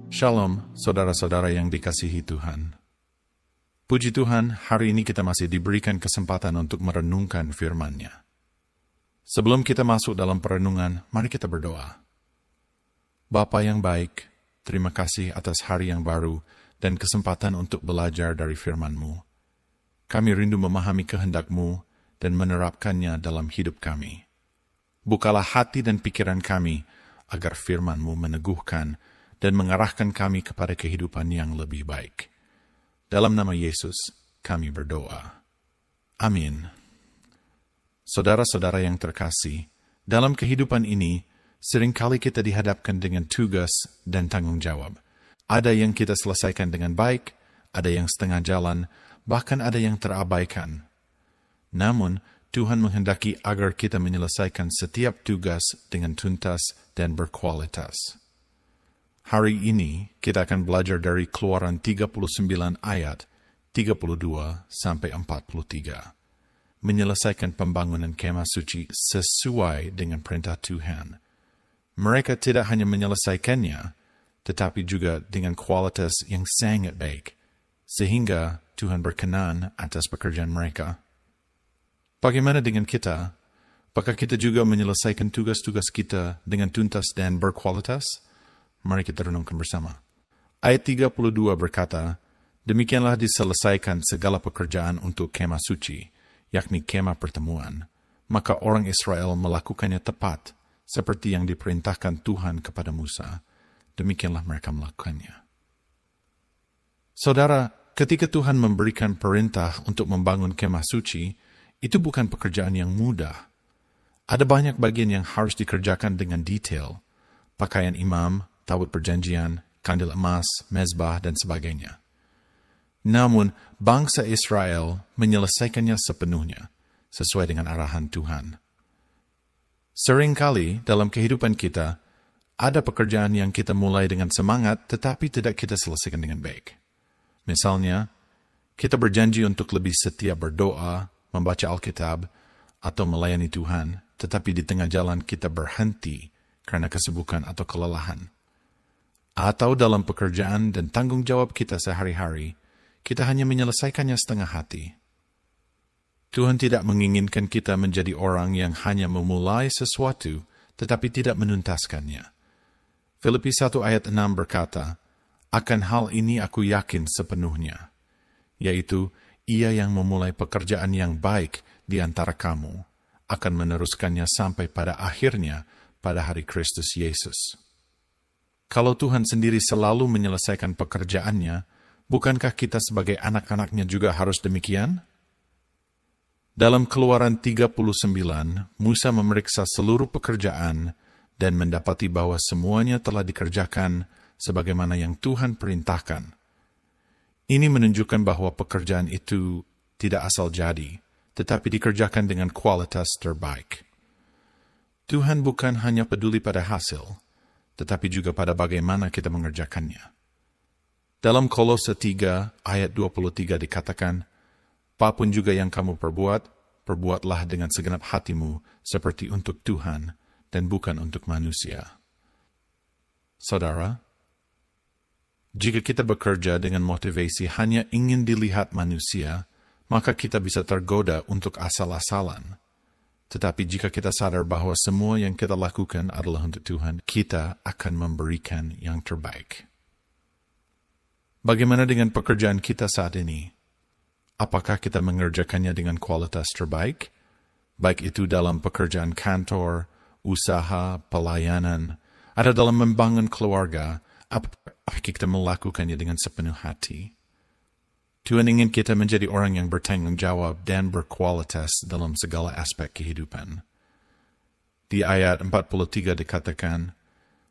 Shalom, saudara-saudara yang dikasihi Tuhan. Puji Tuhan, hari ini kita masih diberikan kesempatan untuk merenungkan firman-Nya. Sebelum kita masuk dalam perenungan, mari kita berdoa. Bapa yang baik, terima kasih atas hari yang baru dan kesempatan untuk belajar dari firman-Mu. Kami rindu memahami kehendak-Mu dan menerapkannya dalam hidup kami. Bukalah hati dan pikiran kami agar firman-Mu meneguhkan dan mengarahkan kami kepada kehidupan yang lebih baik. Dalam nama Yesus, kami berdoa. Amin. Saudara-saudara yang terkasih, dalam kehidupan ini, seringkali kita dihadapkan dengan tugas dan tanggung jawab. Ada yang kita selesaikan dengan baik, ada yang setengah jalan, bahkan ada yang terabaikan. Namun, Tuhan menghendaki agar kita menyelesaikan setiap tugas dengan tuntas dan berkualitas. Hari ini, kita akan belajar dari Keluaran 39 ayat 32 sampai 43. Menyelesaikan pembangunan kemah suci sesuai dengan perintah Tuhan. Mereka tidak hanya menyelesaikannya, tetapi juga dengan kualitas yang sangat baik, sehingga Tuhan berkenan atas pekerjaan mereka. Bagaimana dengan kita? Apakah kita juga menyelesaikan tugas-tugas kita dengan tuntas dan berkualitas? Mari kita renungkan bersama. Ayat 32 berkata, demikianlah diselesaikan segala pekerjaan untuk kemah suci, yakni kemah pertemuan. Maka orang Israel melakukannya tepat, seperti yang diperintahkan Tuhan kepada Musa. Demikianlah mereka melakukannya. Saudara, ketika Tuhan memberikan perintah untuk membangun kemah suci, itu bukan pekerjaan yang mudah. Ada banyak bagian yang harus dikerjakan dengan detail. Pakaian imam, tabut perjanjian, kandil emas, mezbah, dan sebagainya. Namun, bangsa Israel menyelesaikannya sepenuhnya, sesuai dengan arahan Tuhan. Seringkali dalam kehidupan kita, ada pekerjaan yang kita mulai dengan semangat, tetapi tidak kita selesaikan dengan baik. Misalnya, kita berjanji untuk lebih setia berdoa, membaca Alkitab, atau melayani Tuhan, tetapi di tengah jalan kita berhenti karena kesibukan atau kelelahan. Atau dalam pekerjaan dan tanggung jawab kita sehari-hari, kita hanya menyelesaikannya setengah hati. Tuhan tidak menginginkan kita menjadi orang yang hanya memulai sesuatu, tetapi tidak menuntaskannya. Filipi 1 ayat 6 berkata, akan hal ini aku yakin sepenuhnya, yaitu ia yang memulai pekerjaan yang baik di antara kamu, akan meneruskannya sampai pada akhirnya pada hari Kristus Yesus. Kalau Tuhan sendiri selalu menyelesaikan pekerjaannya, bukankah kita sebagai anak-anaknya juga harus demikian? Dalam Keluaran 39, Musa memeriksa seluruh pekerjaan dan mendapati bahwa semuanya telah dikerjakan sebagaimana yang Tuhan perintahkan. Ini menunjukkan bahwa pekerjaan itu tidak asal jadi, tetapi dikerjakan dengan kualitas terbaik. Tuhan bukan hanya peduli pada hasil, tetapi juga pada bagaimana kita mengerjakannya. Dalam Kolose 3 ayat 23 dikatakan, apapun juga yang kamu perbuat, perbuatlah dengan segenap hatimu seperti untuk Tuhan dan bukan untuk manusia. Saudara, jika kita bekerja dengan motivasi hanya ingin dilihat manusia, maka kita bisa tergoda untuk asal-asalan. Tetapi jika kita sadar bahwa semua yang kita lakukan adalah untuk Tuhan, kita akan memberikan yang terbaik. Bagaimana dengan pekerjaan kita saat ini? Apakah kita mengerjakannya dengan kualitas terbaik? Baik itu dalam pekerjaan kantor, usaha, pelayanan, atau dalam membangun keluarga, apakah kita melakukannya dengan sepenuh hati? Tuhan ingin kita menjadi orang yang bertanggung jawab dan berkualitas dalam segala aspek kehidupan. Di ayat 43 dikatakan,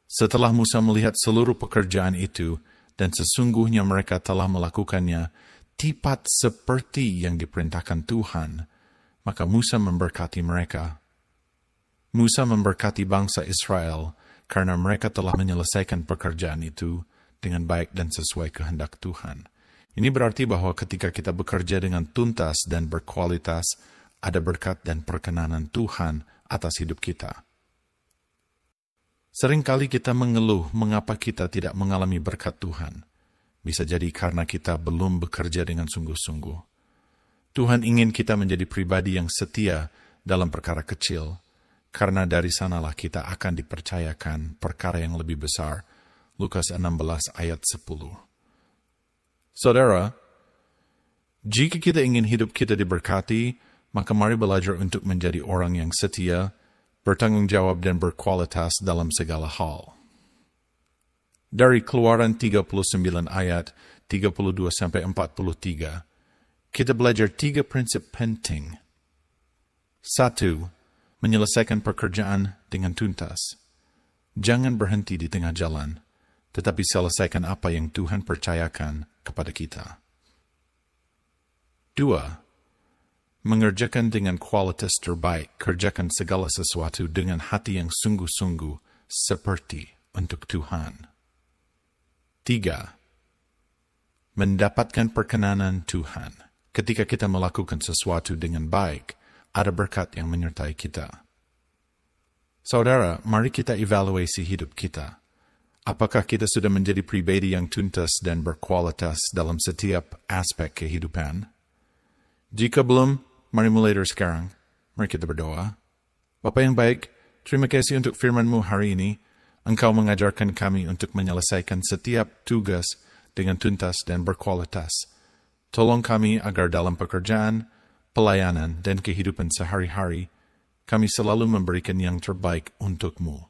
setelah Musa melihat seluruh pekerjaan itu, dan sesungguhnya mereka telah melakukannya tepat seperti yang diperintahkan Tuhan, maka Musa memberkati mereka. Musa memberkati bangsa Israel karena mereka telah menyelesaikan pekerjaan itu dengan baik dan sesuai kehendak Tuhan. Ini berarti bahwa ketika kita bekerja dengan tuntas dan berkualitas, ada berkat dan perkenanan Tuhan atas hidup kita. Seringkali kita mengeluh mengapa kita tidak mengalami berkat Tuhan. Bisa jadi karena kita belum bekerja dengan sungguh-sungguh. Tuhan ingin kita menjadi pribadi yang setia dalam perkara kecil, karena dari sanalah kita akan dipercayakan perkara yang lebih besar. Lukas 16 ayat 10. Saudara, jika kita ingin hidup kita diberkati, maka mari belajar untuk menjadi orang yang setia, bertanggung jawab dan berkualitas dalam segala hal. Dari Keluaran 39 ayat 32-43, kita belajar 3 prinsip penting. 1. Menyelesaikan pekerjaan dengan tuntas. Jangan berhenti di tengah jalan, tetapi selesaikan apa yang Tuhan percayakan kepada kita. 2. Mengerjakan dengan kualitas terbaik, kerjakan segala sesuatu dengan hati yang sungguh-sungguh seperti untuk Tuhan. 3. Mendapatkan perkenanan Tuhan. Ketika kita melakukan sesuatu dengan baik, ada berkat yang menyertai kita. Saudara, mari kita evaluasi hidup kita. Apakah kita sudah menjadi pribadi yang tuntas dan berkualitas dalam setiap aspek kehidupan? Jika belum, mari mulai dari sekarang. Mari kita berdoa. Bapa yang baik, terima kasih untuk firman-Mu hari ini. Engkau mengajarkan kami untuk menyelesaikan setiap tugas dengan tuntas dan berkualitas. Tolong kami agar dalam pekerjaan, pelayanan, dan kehidupan sehari-hari, kami selalu memberikan yang terbaik untuk-Mu.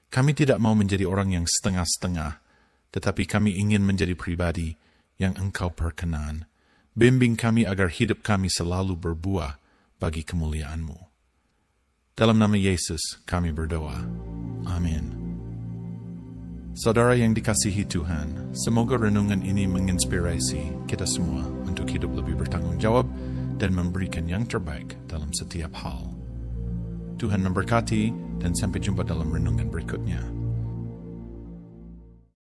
Kami tidak mau menjadi orang yang setengah-setengah, tetapi kami ingin menjadi pribadi yang Engkau perkenan. Bimbing kami agar hidup kami selalu berbuah bagi kemuliaan-Mu. Dalam nama Yesus kami berdoa. Amin. Saudara yang dikasihi Tuhan, semoga renungan ini menginspirasi kita semua untuk hidup lebih bertanggung jawab dan memberikan yang terbaik dalam setiap hal. Tuhan memberkati dan sampai jumpa dalam renungan berikutnya.